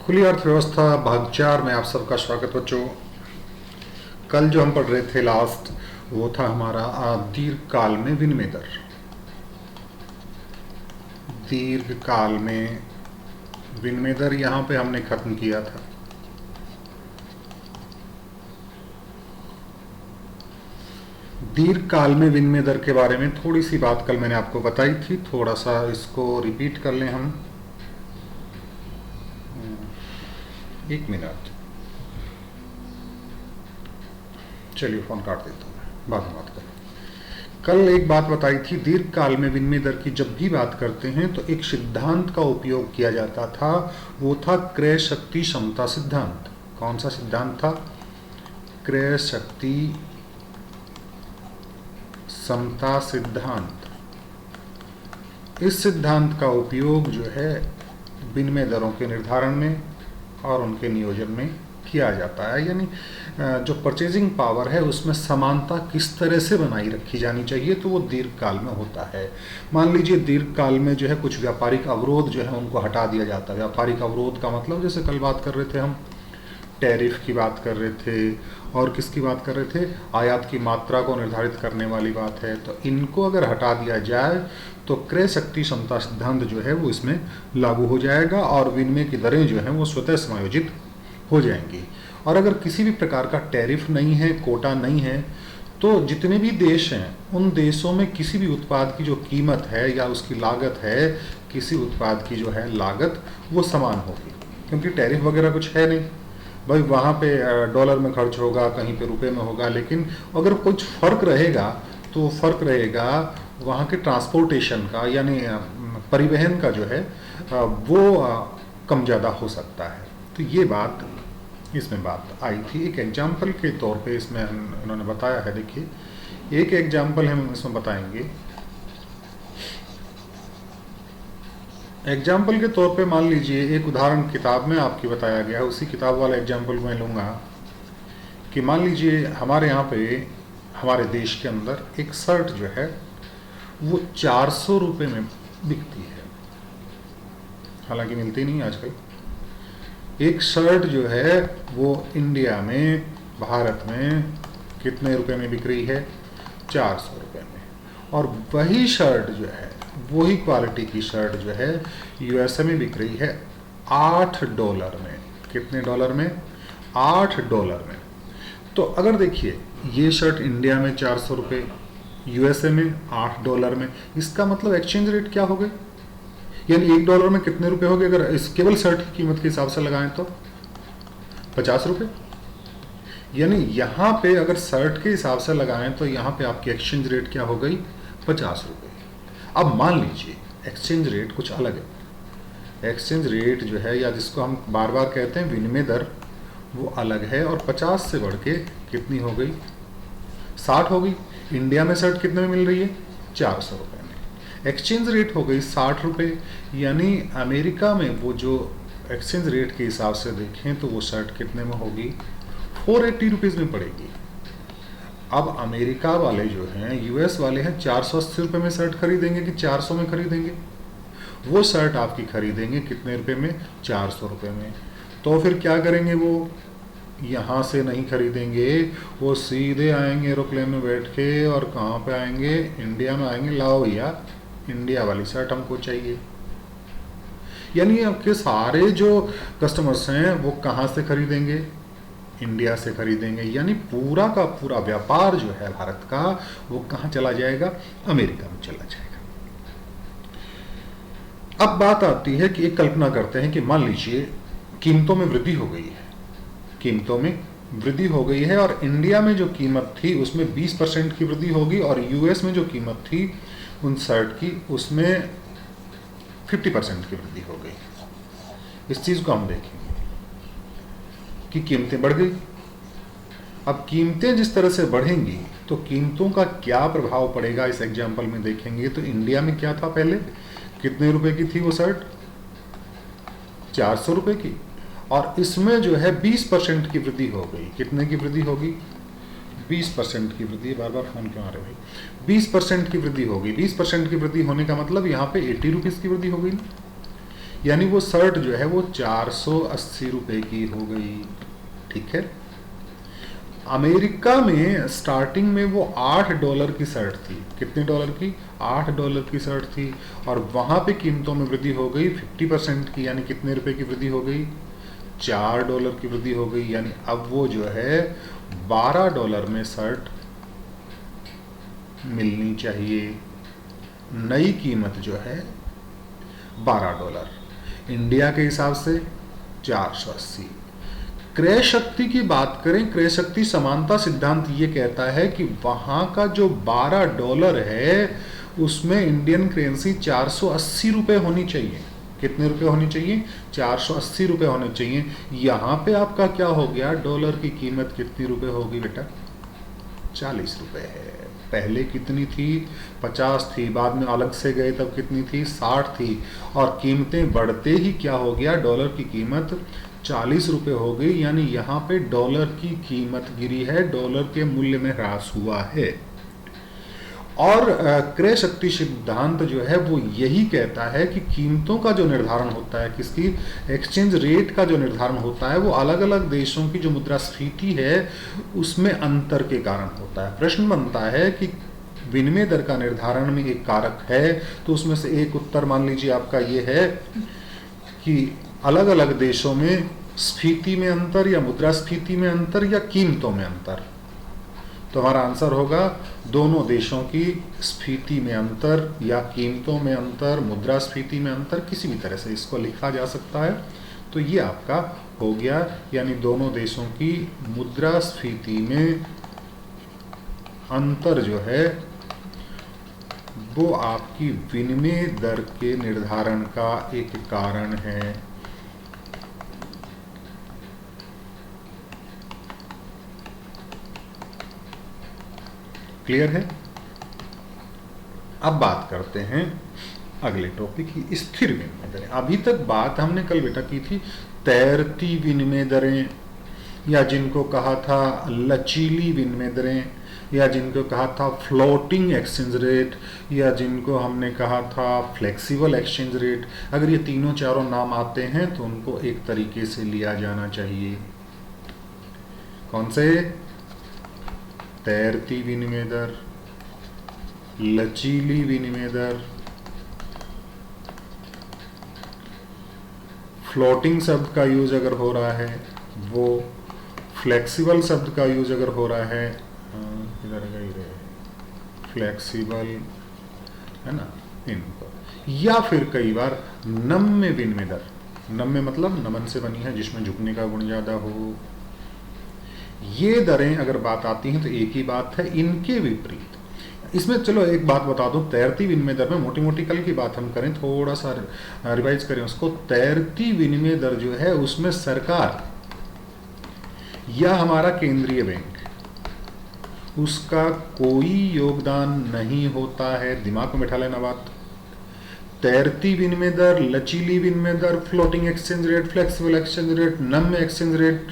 खुली अर्थव्यवस्था भाग 4 में आप सबका स्वागत बच्चों। कल जो हम पढ़ रहे थे लास्ट, वो था हमारा दीर्घकाल में विनिमय दर। दीर्घकाल में विनिमय दर यहाँ पे हमने खत्म किया था। दीर्घकाल में विनिमय दर के बारे में थोड़ी सी बात कल मैंने आपको बताई थी, थोड़ा सा इसको रिपीट कर लें हम। एक मिनट, चलिए फोन काट देता हूँ, बाद में बात करें। कल एक बात बताई थी, दीर्घकाल में विनिमय दर की जब भी बात करते हैं तो एक सिद्धांत का उपयोग किया जाता था, वो था क्रय शक्ति समता सिद्धांत। कौन सा सिद्धांत था? क्रय शक्ति समता सिद्धांत। इस सिद्धांत का उपयोग जो है विनिमय दरों के निर्धारण में और उनके नियोजन में किया जाता है। यानी जो परचेजिंग पावर है उसमें समानता किस तरह से बनाई रखी जानी चाहिए, तो वो दीर्घकाल में होता है। मान लीजिए दीर्घकाल में जो है कुछ व्यापारिक अवरोध जो है उनको हटा दिया जाता है। व्यापारिक अवरोध का मतलब, जैसे कल बात कर रहे थे हम, टैरिफ की बात कर रहे थे और किसकी बात कर रहे थे, आयात की मात्रा को निर्धारित करने वाली बात है। तो इनको अगर हटा दिया जाए तो क्रय शक्ति समता सिद्धांत जो है वो इसमें लागू हो जाएगा और विनिमय की दरें जो हैं वो स्वतः समायोजित हो जाएंगी। और अगर किसी भी प्रकार का टैरिफ नहीं है, कोटा नहीं है, तो जितने भी देश हैं उन देशों में किसी भी उत्पाद की जो कीमत है या उसकी लागत है, किसी उत्पाद की जो है लागत वो समान होगी, क्योंकि टैरिफ वगैरह कुछ है नहीं। भाई वहाँ पे डॉलर में खर्च होगा, कहीं पे रुपए में होगा, लेकिन अगर कुछ फर्क रहेगा तो फर्क रहेगा वहाँ के ट्रांसपोर्टेशन का, यानी परिवहन का जो है वो कम ज़्यादा हो सकता है। तो ये बात इसमें बात आई थी। एक एग्जाम्पल के तौर पे इसमें इन्होंने बताया है। देखिए एक एग्जाम्पल हम इसमें बताएंगे। एग्जाम्पल के तौर पे मान लीजिए एक उदाहरण किताब में आपकी बताया गया है, उसी किताब वाला एग्जाम्पल मैं लूँगा कि मान लीजिए हमारे यहाँ पे हमारे देश के अंदर एक शर्ट जो है वो 400 रुपये में बिकती है, हालांकि मिलती नहीं आजकल। एक शर्ट जो है वो इंडिया में, भारत में कितने रुपए में बिक रही है? 400 रुपये में। और वही शर्ट जो है, वही क्वालिटी की शर्ट जो है यूएसए में बिक रही है $8 में। कितने डॉलर में? $8 में। तो अगर देखिए ये शर्ट इंडिया में 400 रुपये, यूएसए में $8 में, इसका मतलब एक्सचेंज रेट क्या हो गई? यानी $1 में कितने रुपए हो गए? अगर इस केवल शर्ट की कीमत के हिसाब से लगाएं तो 50 रुपये। यानी यहाँ पे अगर शर्ट के हिसाब से लगाएं तो यहाँ पे आपकी एक्सचेंज रेट क्या हो गई? 50 रुपये। अब मान लीजिए एक्सचेंज रेट कुछ अलग है। एक्सचेंज रेट जो है, या जिसको हम बार बार कहते हैं विनिमय दर, वो अलग है और 50 से बढ़ के कितनी हो गई? 60 हो गई। इंडिया में शर्ट कितने में मिल रही है? 400 रुपये में। एक्सचेंज रेट हो गई 60 रुपये। यानी अमेरिका में वो जो एक्सचेंज रेट के हिसाब से देखें तो वो शर्ट कितने में होगी? 480 रुपीज़ में पड़ेगी। अब अमेरिका वाले जो हैं, यूएस वाले हैं, 480 रुपये में शर्ट खरीदेंगे कि 400 में खरीदेंगे? वो शर्ट आपकी खरीदेंगे कितने रुपए में? 400 रुपये में। तो फिर क्या करेंगे? वो यहाँ से नहीं खरीदेंगे, वो सीधे आएंगे एरोप्लेन में बैठ के और कहाँ पे आएंगे? इंडिया में आएंगे। लाओ भैया, इंडिया वाली शर्ट हमको चाहिए। यानी आपके सारे जो कस्टमर्स हैं वो कहाँ से खरीदेंगे? इंडिया से खरीदेंगे। यानी पूरा का पूरा व्यापार जो है भारत का, वो कहाँ चला जाएगा? अमेरिका में चला जाएगा। अब बात आती है कि एक कल्पना करते हैं कि मान लीजिए कीमतों में वृद्धि हो गई है, कीमतों में वृद्धि हो गई है और इंडिया में जो कीमत थी उसमें 20% की वृद्धि होगी और यूएस में जो कीमत थी उन शर्ट की, उसमें 50% की वृद्धि हो गई। इस चीज़ को हम देखेंगे कि कीमतें बढ़ गई। अब कीमतें जिस तरह से बढ़ेंगी तो कीमतों का क्या प्रभाव पड़ेगा, इस एग्जाम्पल में देखेंगे। तो इंडिया में क्या था पहले? कितने रुपए की थी वो शर्ट? 400 रुपये की। और इसमें जो है 20% की वृद्धि हो गई। कितने की वृद्धि होगी? 20% की वृद्धि। बार बार फोन क्यों आ रहे भाई? 20% की वृद्धि होगी। 20% की वृद्धि होने का मतलब यहाँ पे 80 रुपीज़ की वृद्धि हो गई। यानी वो शर्ट जो है वो 480 रुपए की हो गई। ठीक है। अमेरिका में स्टार्टिंग में वो $8 की शर्ट थी। कितने डॉलर की? $8 की शर्ट थी। और वहां पे कीमतों में वृद्धि हो गई 50% की, यानी कितने रुपए की वृद्धि हो गई? $4 की वृद्धि हो गई। यानी अब वो जो है $12 में शर्ट मिलनी चाहिए। नई कीमत जो है $12, इंडिया के हिसाब से 480। क्रय शक्ति की बात करें, क्रय शक्ति समानता सिद्धांत ये कहता है कि वहां का जो $12 है उसमें इंडियन करेंसी 480 रुपए होनी चाहिए। कितने रुपए होनी चाहिए? 480 रुपए होने चाहिए। यहां पे आपका क्या हो गया? डॉलर की कीमत कितनी रुपए होगी बेटा? 40 रुपए है। पहले कितनी थी? 50 थी, बाद में अलग से गए तब कितनी थी? 60 थी। और कीमतें बढ़ते ही क्या हो गया? डॉलर की कीमत 40 रुपए हो गई। यानी यहाँ पे डॉलर की कीमत गिरी है, डॉलर के मूल्य में ह्रास हुआ है। और क्रय शक्ति सिद्धांत जो है वो यही कहता है कि कीमतों का जो निर्धारण होता है, किसकी? एक्सचेंज रेट का जो निर्धारण होता है वो अलग अलग देशों की जो मुद्रास्फीति है उसमें अंतर के कारण होता है। प्रश्न बनता है कि विनिमय दर का निर्धारण में एक कारक है, तो उसमें से एक उत्तर मान लीजिए आपका ये है कि अलग अलग देशों में स्फीति में अंतर, या मुद्रास्फीति में अंतर, या कीमतों में अंतर। तो हमारा आंसर होगा दोनों देशों की स्फीति में अंतर या कीमतों में अंतर, मुद्रास्फीति में अंतर, किसी भी तरह से इसको लिखा जा सकता है। तो ये आपका हो गया, यानी दोनों देशों की मुद्रास्फीति में अंतर जो है वो आपकी विनिमय दर के निर्धारण का एक कारण है। क्लियर है? अब बात करते हैं अगले टॉपिक की, स्थिर विनिमय दरें। अभी तक बात हमने कल बेटा की थी तैरती विनिमय दरें, या जिनको कहा था लचीली विनिमय दरें, या जिनको कहा था फ्लोटिंग एक्सचेंज रेट, या जिनको हमने कहा था फ्लेक्सिबल एक्सचेंज रेट। अगर ये तीनों चारों नाम आते हैं तो उनको एक तरीके से लिया जाना चाहिए। कौन से? तैरती विनिमय दर, लचीली विनिमय दर, फ्लोटिंग शब्द का यूज अगर हो रहा है वो, फ्लेक्सिबल शब्द का यूज अगर हो रहा है, इधर गई रहे फ्लेक्सिबल, है ना, इनको, या फिर कई बार नम्य विनिमय दर। नम्य मतलब नमन से बनी है, जिसमें झुकने का गुण ज्यादा हो। ये दरें अगर बात आती हैं तो एक ही बात है। इनके विपरीत इसमें चलो एक बात बता दूं, तैरती विनिमय दर में मोटी मोटी कल की बात हम करें, थोड़ा सा रिवाइज करें उसको। तैरती विनिमय दर जो है उसमें सरकार या हमारा केंद्रीय बैंक, उसका कोई योगदान नहीं होता है। दिमाग में बैठा लेना बात। तैरती विनिमय दर, लचीली विनिमय दर, floating exchange rate, flexible exchange rate, नम्य एक्सचेंज रेट,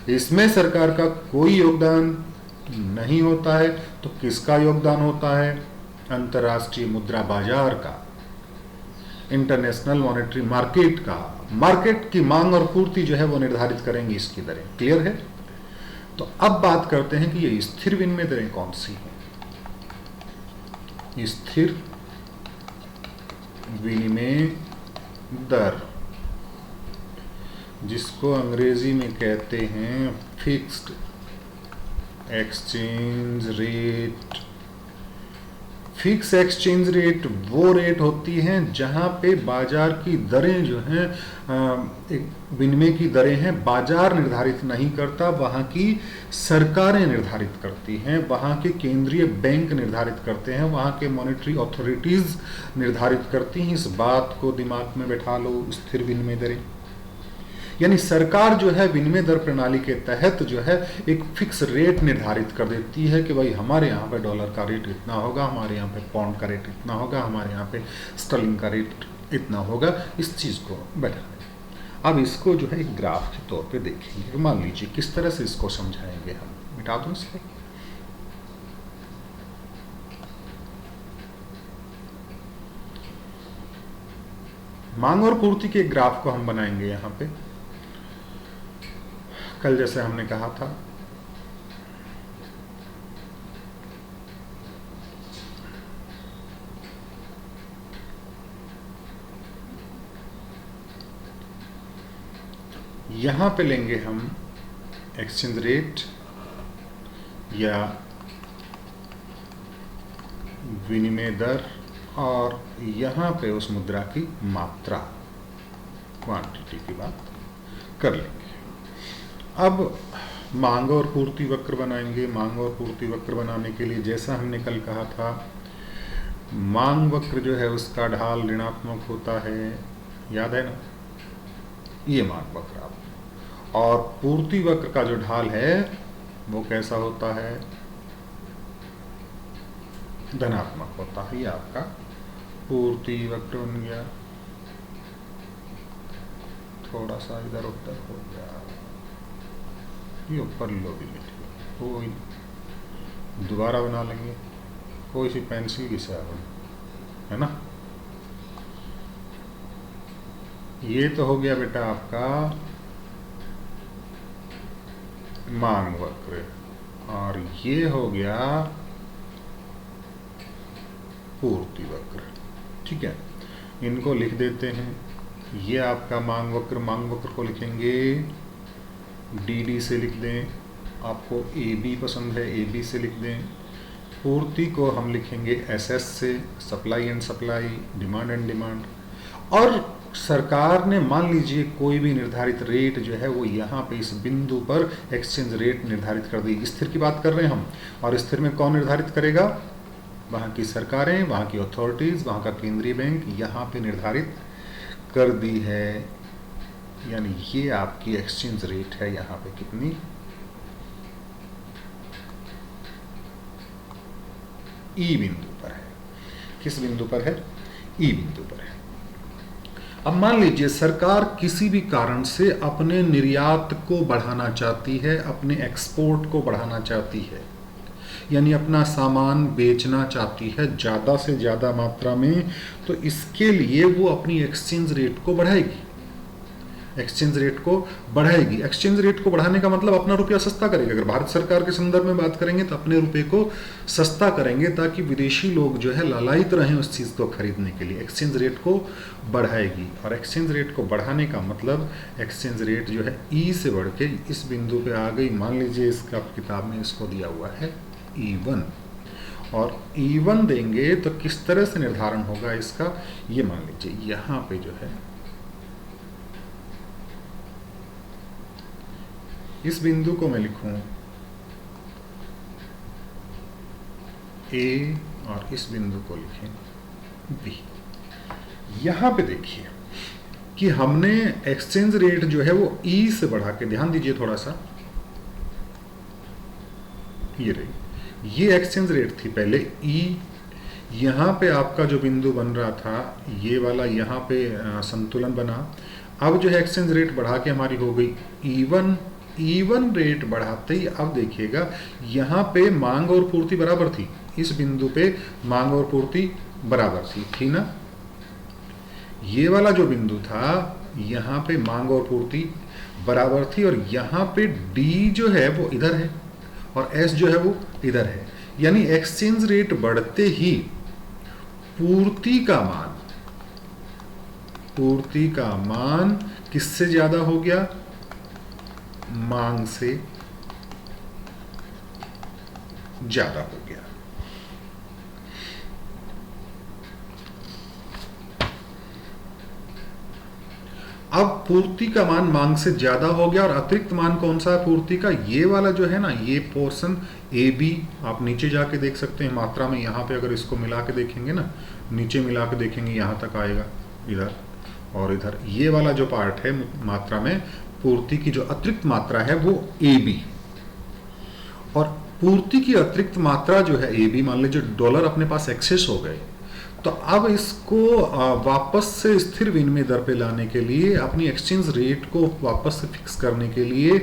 इसमें सरकार का कोई योगदान नहीं होता है। तो किसका योगदान होता है? अंतर्राष्ट्रीय मुद्रा बाजार का, इंटरनेशनल मॉनेटरी मार्केट का। मार्केट की मांग और पूर्ति जो है वो निर्धारित करेंगी इसकी दरें। क्लियर है? तो अब बात करते हैं कि ये स्थिर विनिमय दरें कौन सी हैं। स्थिर विनिमय दर, जिसको अंग्रेजी में कहते हैं fixed exchange rate. Fix exchange rate वो रेट होती हैं जहां पे बाजार की दरें जो हैं, एक विनिमय की दरें हैं, बाजार निर्धारित नहीं करता, वहां की सरकारें निर्धारित करती हैं, वहां के केंद्रीय बैंक निर्धारित करते हैं, वहां के मॉनेटरी अथॉरिटीज निर्धारित करती हैं। इस बात को दिमाग में बैठा लो, स्थिर विनिमय दरें। यानी सरकार जो है विनिमय दर प्रणाली के तहत जो है एक फिक्स रेट निर्धारित कर देती है कि भाई हमारे यहाँ पे डॉलर का रेट इतना होगा, हमारे यहाँ पे पाउंड का रेट इतना होगा, हमारे यहाँ पे स्टर्लिंग का रेट इतना होगा। इस चीज़ को बैठा दें। अब इसको जो है एक ग्राफ के तौर पे देखेंगे। मान लीजिए किस तरह से इसको समझाएंगे हम। मिटा दूँ इसलिए, मांग और पूर्ति के ग्राफ को हम बनाएंगे यहाँ पे। कल जैसे हमने कहा था यहाँ पे लेंगे हम एक्सचेंज रेट या विनिमय दर और यहाँ पे उस मुद्रा की मात्रा, क्वांटिटी की बात कर लेंगे। अब मांग और पूर्ति वक्र बनाएंगे। मांग और पूर्ति वक्र बनाने के लिए जैसा हमने कल कहा था, मांग वक्र जो है उसका ढाल ऋणात्मक होता है, याद है ना, ये मांग वक्र आप। और पूर्ति वक्र का जो ढाल है वो कैसा होता है, धनात्मक होता है। ये आपका पूर्ति वक्र बन गया। थोड़ा सा इधर उधर हो गया, ये ऊपर लो भी कोई दोबारा बना लेंगे, कोई सी पेंसिल की स्याही, है ना। ये तो हो गया बेटा आपका मांग वक्र, और ये हो गया पूर्ति वक्र। ठीक है, इनको लिख देते हैं। ये आपका मांग वक्र, मांग वक्र को लिखेंगे डी से लिख दें, आपको ए बी पसंद है ए बी से लिख दें। पूर्ति को हम लिखेंगे एस से, supply and supply, demand and demand. और सरकार ने मान लीजिए कोई भी निर्धारित रेट जो है वो यहाँ पे इस बिंदु पर एक्सचेंज रेट निर्धारित कर दी। स्थिर की बात कर रहे हैं हम, और स्थिर में कौन निर्धारित करेगा, वहाँ की सरकारें, वहाँ की अथॉरिटीज़, वहाँ का केंद्रीय बैंक यहाँ पे निर्धारित कर दी है। यानी ये आपकी एक्सचेंज रेट है यहाँ पे कितनी, ई बिंदु पर है। किस बिंदु पर है, ई बिंदु पर है। अब मान लीजिए सरकार किसी भी कारण से अपने निर्यात को बढ़ाना चाहती है, अपने एक्सपोर्ट को बढ़ाना चाहती है, यानी अपना सामान बेचना चाहती है ज़्यादा से ज़्यादा मात्रा में, तो इसके लिए वो अपनी एक्सचेंज रेट को बढ़ाएगी। एक्सचेंज रेट को बढ़ाएगी। एक्सचेंज रेट को बढ़ाने का मतलब अपना रुपया सस्ता करेगा। अगर भारत सरकार के संदर्भ में बात करेंगे तो अपने रुपये को सस्ता करेंगे ताकि विदेशी लोग जो है लालायित रहें उस चीज़ को खरीदने के लिए। एक्सचेंज रेट को बढ़ाएगी, और एक्सचेंज रेट को बढ़ाने का मतलब एक्सचेंज रेट जो है ई से बढ़ के इस बिंदु पे आ गई। मान लीजिए इसका किताब में इसको दिया हुआ है E1, और E1 देंगे तो किस तरह से निर्धारण होगा इसका, ये मान लीजिए यहाँ पे जो है इस बिंदु को मैं लिखूं A और इस बिंदु को लिखें B। यहां पे देखिए कि हमने एक्सचेंज रेट जो है वो E से बढ़ा के, ध्यान दीजिए थोड़ा सा, ये रही, ये एक्सचेंज रेट थी पहले E। यहाँ पे आपका जो बिंदु बन रहा था ये वाला, यहाँ पे संतुलन बना। अब जो है एक्सचेंज रेट बढ़ा के हमारी हो गई E1। E1 रेट बढ़ाते ही अब देखिएगा यहाँ पे मांग और पूर्ति बराबर थी, इस बिंदु पे मांग और पूर्ति बराबर थी ना। ये वाला जो बिंदु था यहाँ पे मांग और पूर्ति बराबर थी, और यहाँ पे D जो है वो इधर है और S जो है वो इधर है। यानी एक्सचेंज रेट बढ़ते ही पूर्ति का मान किससे ज्यादा हो गया, मांग से ज्यादा हो गया। अब पूर्ति का मान मांग से ज्यादा हो गया, और अतिरिक्त मान कौन सा है पूर्ति का, ये वाला जो है ना, ये पोर्शन ए बी। आप नीचे जाके देख सकते हैं मात्रा में, यहाँ पे अगर इसको मिला के देखेंगे ना, नीचे मिला के देखेंगे यहाँ तक आएगा, इधर और इधर। ये वाला जो पार्ट है मात्रा में पूर्ति की जो अतिरिक्त मात्रा है वो ए बी, और पूर्ति की अतिरिक्त मात्रा जो है ए बी, मान लीजिए डॉलर अपने पास एक्सेस हो गए, तो अब इसको वापस से स्थिर विनिमय दर पे लाने के लिए, अपनी एक्सचेंज रेट को वापस से फिक्स करने के लिए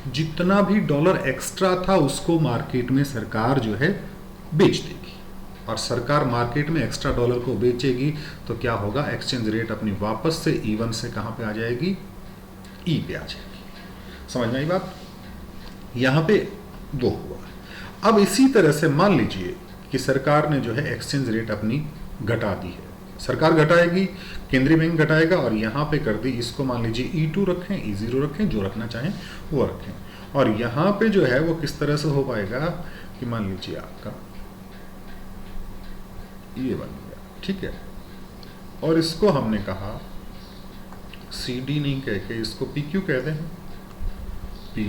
जितना भी डॉलर एक्स्ट्रा था उसको मार्केट में सरकार जो है बेच देगी। और सरकार मार्केट में एक्स्ट्रा डॉलर को बेचेगी तो क्या होगा, एक्सचेंज रेट अपनी वापस से E1 से कहाँ पे आ जाएगी, E पे आ जाएगी। समझ में आई बात? यहाँ पे वो हुआ। अब इसी तरह से मान लीजिए कि सरकार ने जो है एक्सचेंज रेट अपनी घटा दी है, सरकार घटाएगी, केंद्रीय बैंक घटाएगा, और यहाँ पे कर दी, इसको मान लीजिए E2 रखें, E0 रखें, जो रखना चाहें वो रखें। और यहाँ पे जो है वो किस तरह से हो पाएगा कि मान लीजिए आपका ये बन गया, ठीक है, और इसको हमने कहा CD नहीं कह के इसको PQ कहते हैं, P।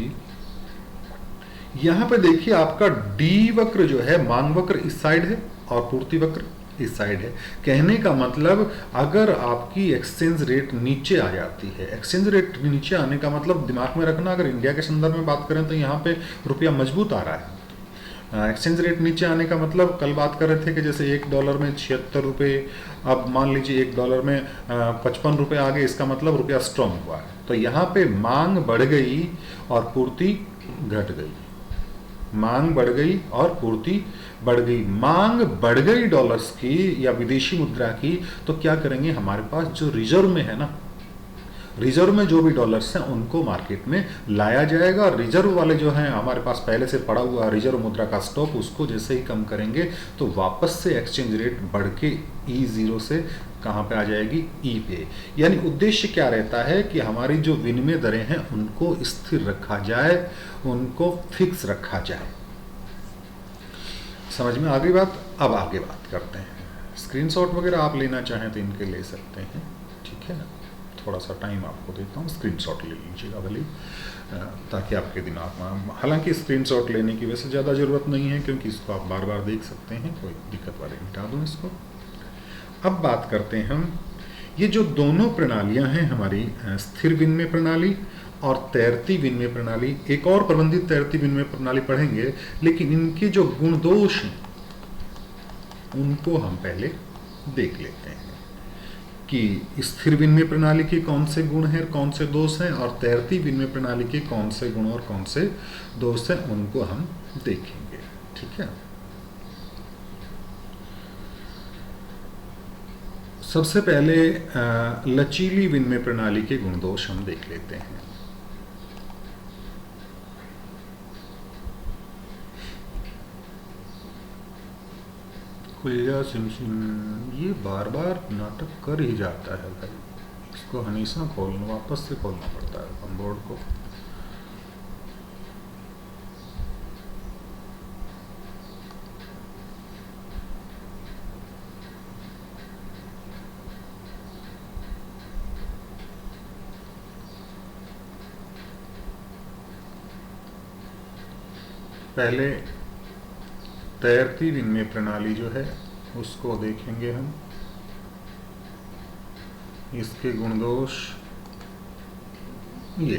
यहाँ पे देखिए आपका D वक्र जो है, मांग वक्र इस साइड है और पूर्ति वक्र इस साइड है। कहने का मतलब अगर आपकी एक्सचेंज रेट नीचे आ जाती है, एक्सचेंज रेट नीचे आने का मतलब दिमाग में रखना, अगर इंडिया के संदर्भ में बात करें तो यहाँ पे रुपया मजबूत आ रहा है। एक्सचेंज रेट नीचे आने का मतलब कल बात कर रहे थे कि जैसे $1 में 76 रुपये, अब मान लीजिए $1 में 55 रुपये आ गए, इसका मतलब रुपया स्ट्रॉन्ग हुआ है। तो यहाँ पे मांग बढ़ गई और पूर्ति घट गई, मांग बढ़ गई और पूर्ति बढ़ गई। मांग बढ़ गई डॉलर्स की या विदेशी मुद्रा की, तो क्या करेंगे, हमारे पास जो रिजर्व में है ना, रिजर्व में जो भी डॉलर्स हैं उनको मार्केट में लाया जाएगा, और रिजर्व वाले जो हैं हमारे पास पहले से पड़ा हुआ रिजर्व मुद्रा का स्टॉक, उसको जैसे ही कम करेंगे तो वापस से एक्सचेंज रेट बढ़ के E0 से कहाँ पे आ जाएगी, E पे। यानी उद्देश्य क्या रहता है कि हमारी जो विनिमय दरें हैं उनको स्थिर रखा जाए, उनको फिक्स रखा जाए। समझ में आ गई बात? अब आगे बात करते हैं। स्क्रीनशॉट वगैरह आप लेना चाहें तो इनके ले सकते हैं, ठीक है ना। थोड़ा सा टाइम आपको देता हूँ, स्क्रीनशॉट ले लीजिएगा भले, ताकि आपके दिमाग में, हालांकि स्क्रीनशॉट लेने की वैसे ज़्यादा ज़रूरत नहीं है क्योंकि इसको आप बार बार देख सकते हैं, कोई दिक्कत वाले मिटा दूँ इसको। अब बात करते हैं हम, ये जो दोनों प्रणालियां हैं हमारी, स्थिर विनिमय प्रणाली और तैरती विनिमय प्रणाली, एक और प्रबंधित तैरती विनिमय प्रणाली पढ़ेंगे, लेकिन इनके जो गुण दोष हैं उनको हम पहले देख लेते हैं कि स्थिर विनिमय प्रणाली के कौन से गुण हैं, कौन से दोष हैं, और तैरती विनिमय प्रणाली के कौन से गुण और कौन से दोष हैं, उनको हम देखेंगे, ठीक है। सबसे पहले लचीली विनिमय प्रणाली के गुण दोष हम देख लेते हैं। कुलिया सिमसिम ये बार बार नाटक कर ही जाता है भाई, इसको हमेशा खोलना, वापस से खोलना पड़ता है ऑनबोर्ड को। पहले तैरती विनिमय प्रणाली जो है उसको देखेंगे हम, इसके गुण दोष ये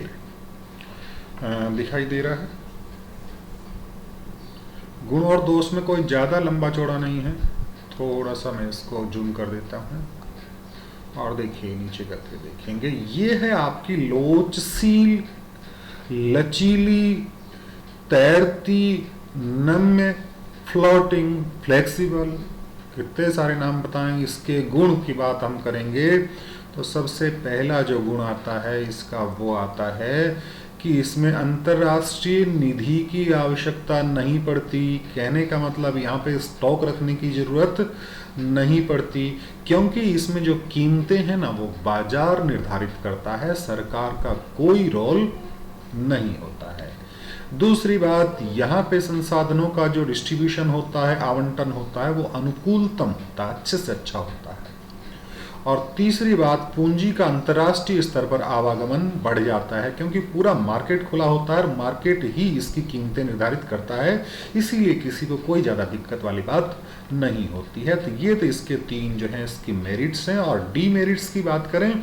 दिखाई दे रहा है। गुण और दोष में कोई ज़्यादा लंबा चौड़ा नहीं है, थोड़ा सा मैं इसको जूम कर देता हूँ और देखिए नीचे करके देखेंगे, ये है आपकी लोचशील, लचीली, तैरती, नम्य, फ्लोटिंग, फ्लेक्सिबल, कितने सारे नाम बताएं। इसके गुण की बात हम करेंगे तो सबसे पहला जो गुण आता है इसका वो आता है कि इसमें अंतर्राष्ट्रीय निधि की आवश्यकता नहीं पड़ती। कहने का मतलब यहाँ पे स्टॉक रखने की जरूरत नहीं पड़ती, क्योंकि इसमें जो कीमतें हैं ना वो बाजार निर्धारित करता है, सरकार का कोई रोल नहीं होता है। दूसरी बात, यहाँ पे संसाधनों का जो डिस्ट्रीब्यूशन होता है, आवंटन होता है, वो अनुकूलतम होता है, अच्छे से अच्छा होता है। और तीसरी बात, पूंजी का अंतर्राष्ट्रीय स्तर पर आवागमन बढ़ जाता है, क्योंकि पूरा मार्केट खुला होता है और मार्केट ही इसकी कीमतें निर्धारित करता है, इसीलिए किसी को कोई ज़्यादा दिक्कत वाली बात नहीं होती है। तो ये तो इसके तीन जो हैं इसकी मेरिट्स हैं। और डीमेरिट्स की बात करें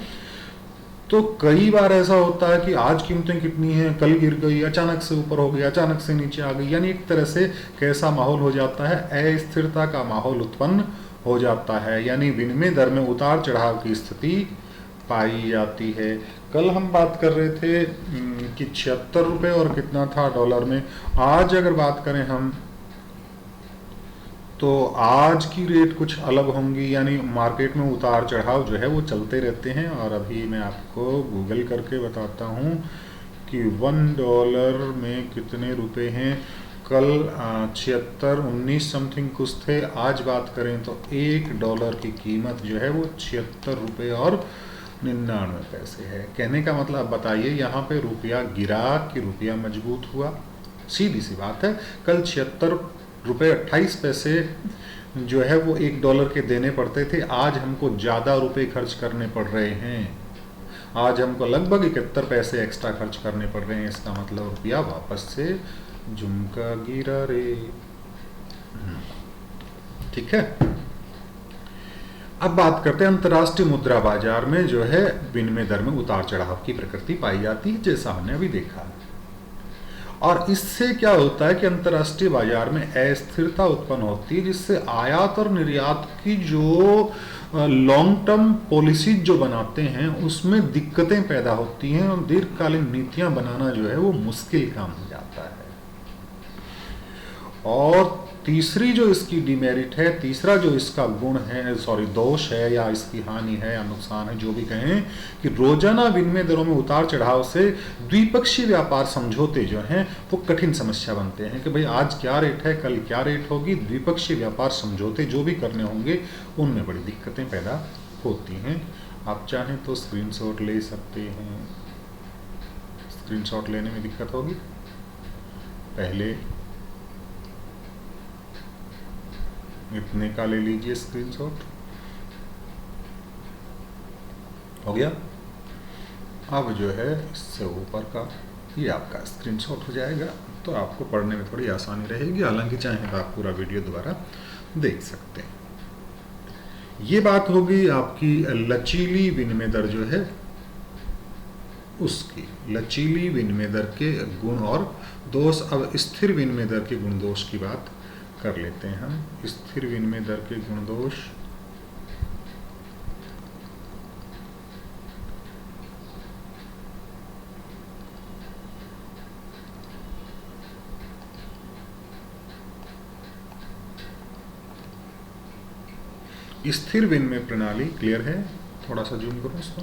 तो कई बार ऐसा होता है कि आज कीमतें कितनी हैं, कल गिर गई, अचानक से ऊपर हो गई, अचानक से नीचे आ गई, यानी एक तरह से कैसा माहौल हो जाता है, अस्थिरता का माहौल उत्पन्न हो जाता है, यानी विनिमय दर में उतार चढ़ाव की स्थिति पाई जाती है। कल हम बात कर रहे थे कि 76 रुपये और कितना था डॉलर में, आज अगर बात करें हम तो आज की रेट कुछ अलग होंगी, यानी मार्केट में उतार चढ़ाव जो है वो चलते रहते हैं। और अभी मैं आपको गूगल करके बताता हूँ कि $1 में कितने रुपए हैं। कल 76-19 समथिंग कुछ थे। आज बात करें तो $1 की कीमत जो है वो 76 रुपये और 99 पैसे है। कहने का मतलब बताइए, यहाँ पे रुपया गिरा कि रुपया मजबूत हुआ? सीधी सी बात है, कल 76 रुपये 28 पैसे जो है वो $1 के देने पड़ते थे, आज हमको ज़्यादा रुपए खर्च करने पड़ रहे हैं। आज हमको लगभग 71 पैसे एक्स्ट्रा खर्च करने पड़ रहे हैं। इसका मतलब रुपया वापस से झुमका गिरा रे। ठीक है, अब बात करते हैं अंतर्राष्ट्रीय मुद्रा बाजार में जो है विनिमय दर में उतार चढ़ाव की प्रकृति पाई जाती है, जैसा हमने अभी देखा। और इससे क्या होता है कि अंतर्राष्ट्रीय बाजार में अस्थिरता उत्पन्न होती है, जिससे आयात और निर्यात की जो लॉन्ग टर्म पॉलिसी जो बनाते हैं उसमें दिक्कतें पैदा होती हैं और दीर्घकालीन नीतियां बनाना जो है वो मुश्किल काम हो जाता है। और तीसरी जो इसकी डिमेरिट है, तीसरा जो इसका गुण है, दोष है या इसकी हानि है या नुकसान है, जो भी कहें, कि रोजाना विनिमय दरों में उतार चढ़ाव से द्विपक्षीय व्यापार समझौते जो हैं वो कठिन समस्या बनते हैं कि भाई आज क्या रेट है, कल क्या रेट होगी। द्विपक्षीय व्यापार समझौते जो भी करने होंगे उनमें बड़ी दिक्कतें पैदा होती हैं। आप चाहें तो स्क्रीनशॉट ले सकते हैं। स्क्रीनशॉट लेने में दिक्कत होगी, पहले इतने का ले लीजिए स्क्रीनशॉट। हो गया। अब जो है इससे ऊपर का ये आपका स्क्रीनशॉट हो जाएगा, तो आपको पढ़ने में थोड़ी आसानी रहेगी। हालांकि चाहें तो आप पूरा वीडियो दोबारा देख सकते हैं। ये बात होगी आपकी लचीली विनिमय दर जो है उसकी, लचीली विनिमय दर के गुण और दोष। अब स्थिर विनिमय दर के गुण दोष की बात कर लेते हैं हम। स्थिर विनिमय दर के गुण दोष, स्थिर विनिमय प्रणाली क्लियर है? थोड़ा सा जूम करो इसको।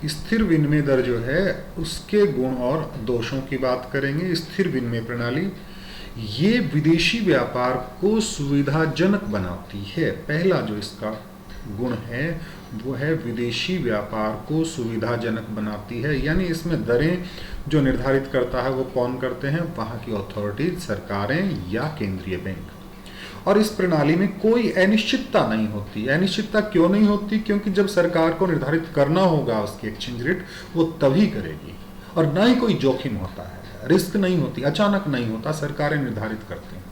स्थिर विनिमय दर जो है उसके गुण और दोषों की बात करेंगे। स्थिर विनिमय प्रणाली ये विदेशी व्यापार को सुविधाजनक बनाती है। पहला जो इसका गुण है वो है विदेशी व्यापार को सुविधाजनक बनाती है, यानी इसमें दरें जो निर्धारित करता है वो कौन करते हैं? वहाँ की अथॉरिटीज, सरकारें या केंद्रीय बैंक। और इस प्रणाली में कोई अनिश्चितता नहीं होती। अनिश्चितता क्यों नहीं होती? क्योंकि जब सरकार को निर्धारित करना होगा उसकी एक्सचेंज रेट, वो तभी करेगी। और ना ही कोई जोखिम होता है, रिस्क नहीं होती, अचानक नहीं होता, सरकारें निर्धारित करती हैं।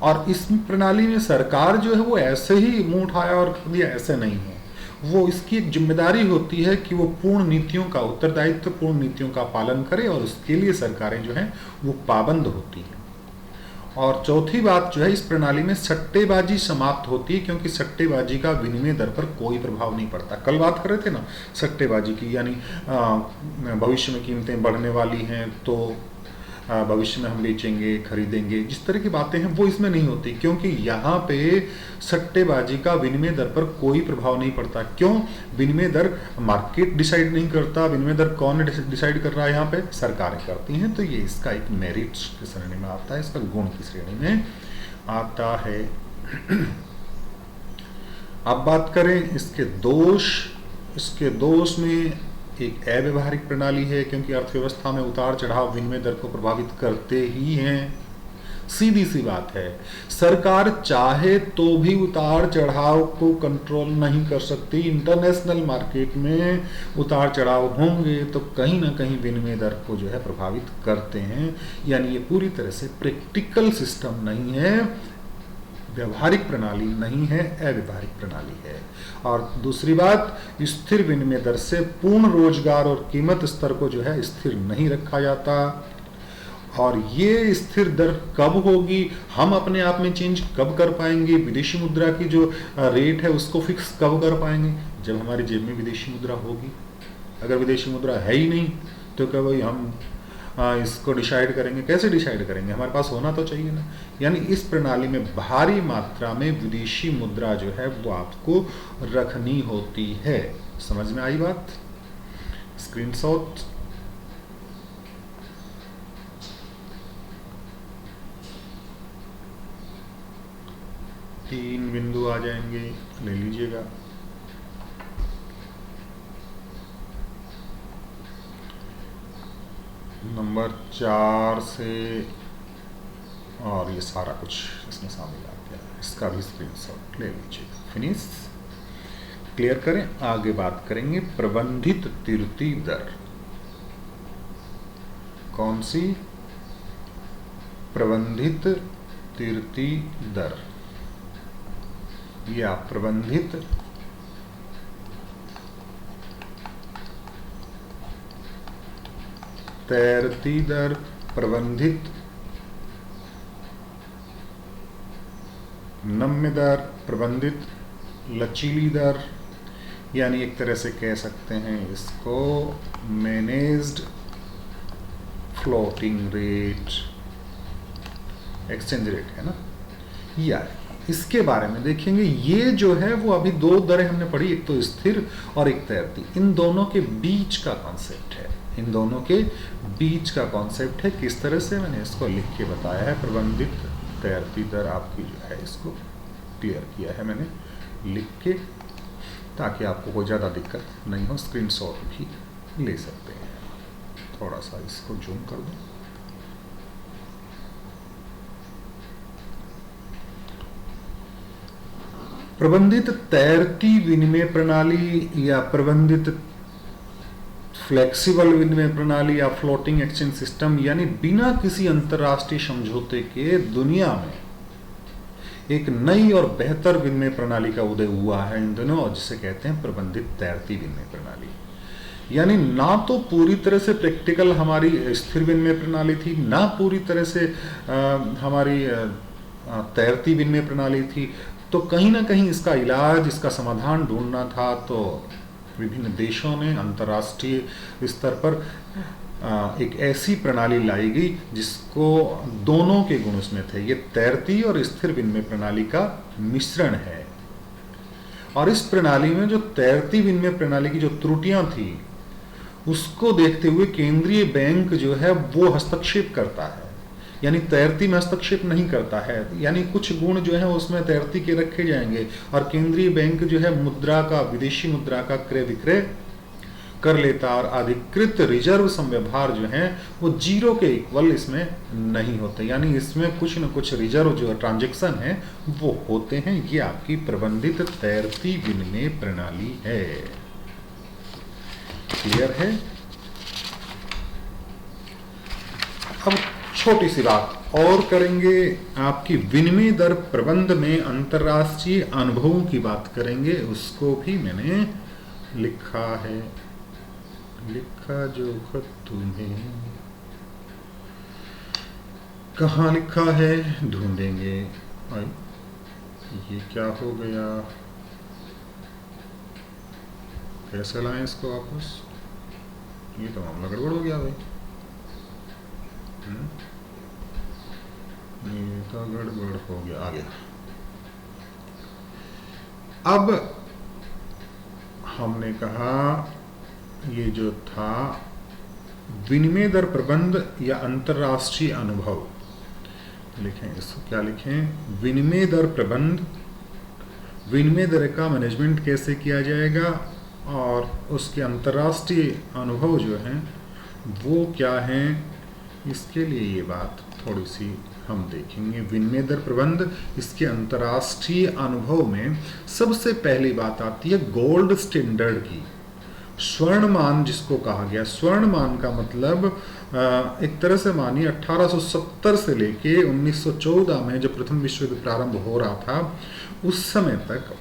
और इस प्रणाली में सरकार जो है वो ऐसे ही मुंह उठाया और कर दिया, ऐसे नहीं है। वो इसकी एक जिम्मेदारी होती है कि वो पूर्ण नीतियों का, उत्तरदायित्व पूर्ण नीतियों का पालन करे, और उसके लिए सरकारें जो हैं वो पाबंद होती हैं। और चौथी बात जो है, इस प्रणाली में सट्टेबाजी समाप्त होती है, क्योंकि सट्टेबाजी का विनिमय दर पर कोई प्रभाव नहीं पड़ता। कल बात कर रहे थे ना सट्टेबाजी की, यानी भविष्य में कीमतें बढ़ने वाली हैं तो भविष्य में हम बेचेंगे, खरीदेंगे, जिस तरह की बातें हैं वो इसमें नहीं होती, क्योंकि यहाँ पे सट्टेबाजी का विनिमय दर पर कोई प्रभाव नहीं पड़ता। क्यों? विनिमय दर मार्केट डिसाइड नहीं करता। विनिमय दर कौन डिसाइड कर रहा है? यहाँ पे सरकारें करती हैं। तो ये इसका एक मेरिट की श्रेणी में आता है, इसका गुण की श्रेणी में आता है। अब बात करें इसके दोष। इसके दोष में एक अव्यवहारिक प्रणाली है, क्योंकि अर्थव्यवस्था में उतार चढ़ाव विनिमय दर को प्रभावित करते ही हैं। सीधी सी बात है, सरकार चाहे तो भी उतार चढ़ाव को कंट्रोल नहीं कर सकती। इंटरनेशनल मार्केट में उतार चढ़ाव होंगे तो कहीं ना कहीं विनिमय दर को जो है प्रभावित करते हैं। यानी ये पूरी तरह से प्रैक्टिकल सिस्टम नहीं है, व्यवहारिक प्रणाली नहीं है, अव्यवहारिक प्रणाली है। और दूसरी बात, स्थिर विनिमय दर से पूर्ण रोजगार और कीमत स्तर को जो है स्थिर नहीं रखा जाता। और ये स्थिर दर कब होगी, हम अपने आप में चेंज कब कर पाएंगे? विदेशी मुद्रा की जो रेट है उसको फिक्स कब कर पाएंगे? जब हमारी जेब में विदेशी मुद्रा होगी। अगर विदेशी मुद्रा है ही नहीं तो क्या भाई हम इसको डिसाइड करेंगे? कैसे डिसाइड करेंगे? हमारे पास होना तो चाहिए ना। यानी इस प्रणाली में भारी मात्रा में विदेशी मुद्रा जो है वो आपको रखनी होती है। समझ में आई बात? स्क्रीनशॉट। तीन बिंदु आ जाएंगे, ले लीजिएगा। नंबर 4 से और ये सारा कुछ इसमें शामिल आ गया, इसका भी स्क्रीनशॉट ले लीजिएगा। फिनिश। क्लियर करें, आगे बात करेंगे प्रबंधित तीर्थी दर। कौन सी? प्रबंधित तीर्थी दर या प्रबंधित तैरती दर, प्रबंधित नम्य दर, प्रबंधित लचीली दर, यानी एक तरह से कह सकते हैं इसको managed floating rate, exchange rate है ना। या इसके बारे में देखेंगे। ये जो है वो अभी दो दरें हमने पढ़ी, एक तो स्थिर और एक तैरती। इन दोनों के बीच का कॉन्सेप्ट है, इन दोनों के बीच का कॉन्सेप्ट है। किस तरह से मैंने इसको लिख के बताया है। प्रबंधित तैरती दर आपकी जो है इसको क्लियर किया है मैंने लिख के, ताकि आपको कोई ज़्यादा दिक्कत नहीं हो। स्क्रीनशॉट भी ले सकते हैं। थोड़ा सा इसको जूम कर दूं। प्रबंधित तैरती विनिमय प्रणाली या प्रबंधित फ्लेक्सिबल विनिमय प्रणाली या फ्लोटिंग एक्सचेंज सिस्टम, यानी बिना किसी अंतर्राष्ट्रीय समझौते के दुनिया में एक नई और बेहतर विनिमय प्रणाली का उदय हुआ है इन दिनों, और जिसे कहते हैं प्रबंधित तैरती विनिमय प्रणाली। यानी ना तो पूरी तरह से प्रैक्टिकल हमारी स्थिर विनिमय प्रणाली थी, ना पूरी तरह से हमारी तैरती विनिमय प्रणाली थी। तो कहीं ना कहीं इसका इलाज, इसका समाधान ढूंढना था। तो विभिन्न देशों ने अंतर्राष्ट्रीय स्तर पर एक ऐसी प्रणाली लाई गई जिसको दोनों के गुण उसमें थे। ये तैरती और स्थिर विनिमय प्रणाली का मिश्रण है। और इस प्रणाली में जो तैरती विनिमय प्रणाली की जो त्रुटियां थी उसको देखते हुए केंद्रीय बैंक जो है वो हस्तक्षेप करता है, यानी तैरती में हस्तक्षेप नहीं करता है। यानी कुछ गुण जो है उसमें तैरती के रखे जाएंगे और केंद्रीय बैंक जो है मुद्रा का, विदेशी मुद्रा का क्रय विक्रय कर लेता, और अधिकृत रिजर्व संव्यवहार जो है वो जीरो के इक्वल इसमें नहीं होते। यानी इसमें कुछ न कुछ रिजर्व जो ट्रांजैक्शन है वो होते हैं। ये आपकी प्रबंधित तैरती विनिमय प्रणाली है। क्लियर है? अब छोटी सी बात और करेंगे, आपकी विनिमय दर प्रबंध में अंतर्राष्ट्रीय अनुभवों की बात करेंगे। उसको भी मैंने लिखा है, लिखा जो खत तुम्हें, कहाँ लिखा है ढूंढेंगे। ये क्या हो गया, कैसे लाएं इसको वापस? ये तो मामला गड़बड़ हो गया भाई। ये तो गड़बड़ हो गया, आ गया। अब हमने कहा ये जो था विनिमय दर प्रबंध या अंतर्राष्ट्रीय अनुभव, लिखें इसको, क्या लिखें? विनिमय दर प्रबंध, विनिमय दर का मैनेजमेंट कैसे किया जाएगा और उसके अंतर्राष्ट्रीय अनुभव जो हैं वो क्या हैं, इसके लिए ये बात थोड़ी सी हम देखेंगे। विनिमय दर प्रबंध, इसके अंतर्राष्ट्रीय अनुभव में सबसे पहली बात आती है गोल्ड स्टैंडर्ड की। स्वर्णमान जिसको कहा गया, स्वर्णमान का मतलब एक तरह से मानिए 1870 से लेके 1914 में जब प्रथम विश्व युद्ध प्रारंभ हो रहा था उस समय तक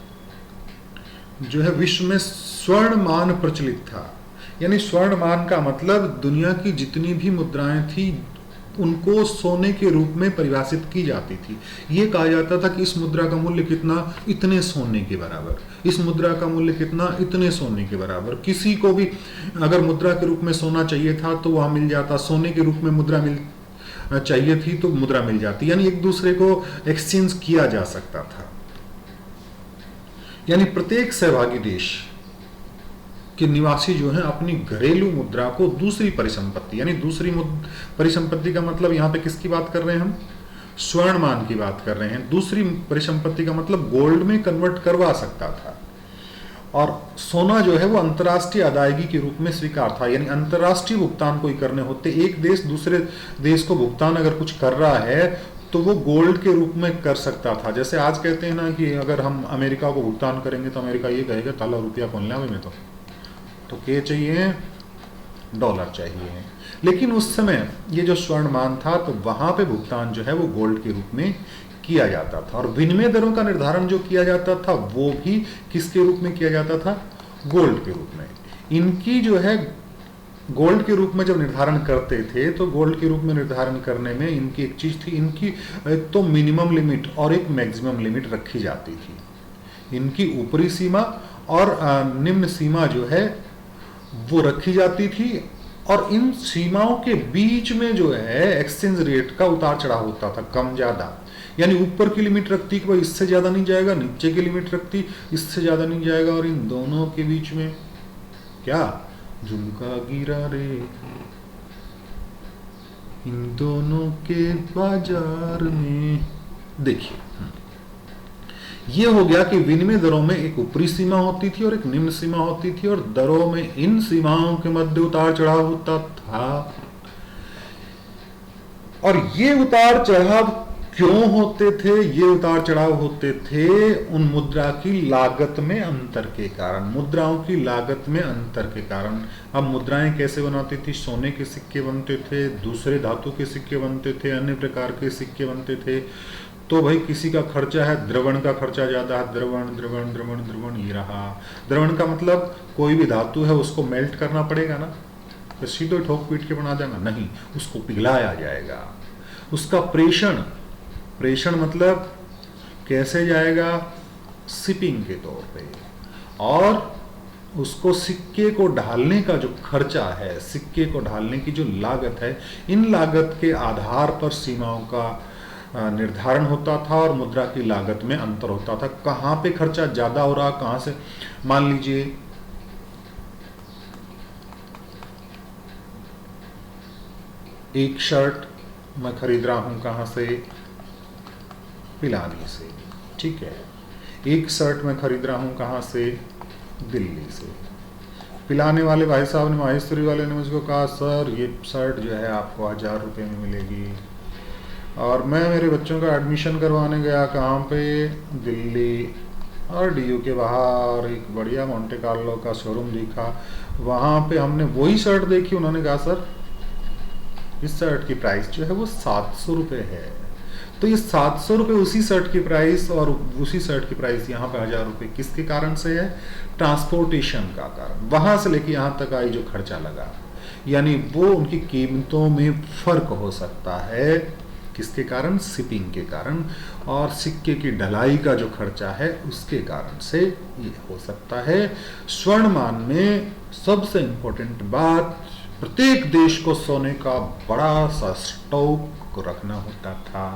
जो है विश्व में स्वर्णमान प्रचलित था। यानी स्वर्णमान का मतलब दुनिया की जितनी भी मुद्राएं थी उनको सोने के रूप में परिभाषित की जाती थी। ये कहा जाता था कि इस मुद्रा का मूल्य कितना, इतने सोने के बराबर, इस मुद्रा का मूल्य कितना, इतने सोने के बराबर। किसी को भी अगर मुद्रा के रूप में सोना चाहिए था तो वह मिल जाता, सोने के रूप में मुद्रा मिल चाहिए थी तो मुद्रा मिल जाती, यानी एक दूसरे को एक्सचेंज किया जा सकता था। यानी प्रत्येक सहभागी देश के निवासी जो हैं अपनी घरेलू मुद्रा को दूसरी परिसंपत्ति, यानी दूसरी परिसंपत्ति का मतलब यहां पे किसकी बात कर रहे हैं हम, स्वर्णमान की बात कर रहे हैं। दूसरी परिसंपत्ति का मतलब गोल्ड में कन्वर्ट करवा सकता था। और सोना जो है वो अंतर्राष्ट्रीय अदायगी के रूप में स्वीकार था, यानी अंतर्राष्ट्रीय भुगतान कोई करने होते, एक देश दूसरे देश को भुगतान अगर कुछ कर रहा है तो वो गोल्ड के रूप में कर सकता था। जैसे आज कहते हैं ना कि अगर हम अमेरिका को भुगतान करेंगे तो अमेरिका ये कहेगा ताला रुपया कौन लिया में, तो क्या चाहिए, डॉलर चाहिए। लेकिन उस समय ये जो स्वर्णमान था तो वहां पे भुगतान जो है वो गोल्ड के रूप में किया जाता था। और विनिमय दरों का निर्धारण जो किया जाता था वो भी किसके रूप में किया जाता था, गोल्ड के रूप में। इनकी जो है गोल्ड के रूप में जब निर्धारण करते थे तो गोल्ड के रूप में निर्धारण करने में इनकी एक चीज थी, इनकी एक तो मिनिमम लिमिट और एक मैक्सिमम लिमिट रखी जाती थी। इनकी ऊपरी सीमा और निम्न सीमा जो है वो रखी जाती थी, और इन सीमाओं के बीच में जो है एक्सचेंज रेट का उतार चढ़ाव होता था, कम ज्यादा। यानी ऊपर की लिमिट रखती कि भाई इससे ज्यादा नहीं जाएगा, नीचे की लिमिट रखती इससे ज्यादा नहीं जाएगा, और इन दोनों के बीच में क्या झुमका गिरा रे, इन दोनों के बाजार में। देखिए ये हो गया कि विनिमय दरों में एक ऊपरी सीमा होती थी और एक निम्न सीमा होती थी, और दरों में इन सीमाओं के मध्य उतार चढ़ाव होता था। और ये उतार चढ़ाव क्यों होते थे, ये उतार चढ़ाव होते थे उन मुद्रा की लागत में अंतर के कारण, मुद्राओं की लागत में अंतर के कारण। अब मुद्राएं कैसे बनाती थी, सोने के सिक्के बनते थे, दूसरे धातु के सिक्के बनते थे, अन्य प्रकार के सिक्के बनते थे। तो भाई किसी का खर्चा है, द्रवण का खर्चा ज्यादा है, द्रवण द्रवण द्रवण द्रवण ये रहा। द्रवण का मतलब कोई भी धातु है उसको मेल्ट करना पड़ेगा ना, तो सीधे ठोक पीट के बना देना नहीं, उसको पिघलाया जाएगा। उसका प्रेषण, प्रेषण मतलब कैसे जाएगा, शिपिंग के तौर पे। और उसको सिक्के को ढालने का जो खर्चा है, सिक्के को ढालने की जो लागत है, इन लागत के आधार पर सीमाओं का निर्धारण होता था और मुद्रा की लागत में अंतर होता था। कहां पे खर्चा ज्यादा हो रहा, कहां से, मान लीजिए एक शर्ट मैं खरीद रहा हूं कहां से, पिलानी से, ठीक है। एक शर्ट मैं खरीद रहा हूं कहां से, दिल्ली से। पिलाने वाले भाई साहब ने, माहेश्वरी वाले ने मुझको कहा सर ये शर्ट जो है आपको 1000 रुपये में मिलेगी। और मैं मेरे बच्चों का एडमिशन करवाने गया कहाँ पे, दिल्ली, और डीयू के बाहर एक बढ़िया मोंटे कार्लो का शोरूम दिखा, वहाँ पे हमने वही शर्ट देखी। उन्होंने कहा सर इस शर्ट की प्राइस जो है वो 700 रुपये है। तो ये 700 रुपये उसी शर्ट की प्राइस, और उसी शर्ट की प्राइस यहाँ पे 1000 रुपये किसके कारण से है, ट्रांसपोर्टेशन का कारण। वहाँ से लेके यहाँ तक आई जो खर्चा लगा, यानी वो उनकी कीमतों में फर्क हो सकता है, किसके कारण, शिपिंग के कारण। और सिक्के की ढलाई का जो खर्चा है उसके कारण से ये हो सकता है। स्वर्णमान में सबसे इंपॉर्टेंट बात, प्रत्येक देश को सोने का बड़ा सा स्टॉक रखना होता था।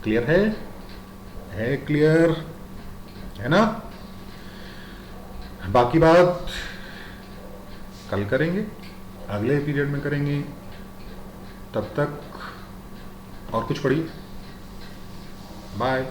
क्लियर है क्लियर है ना। बाकी बात कल करेंगे, अगले पीरियड में करेंगे। तब तक और कुछ पढ़िए, बाय।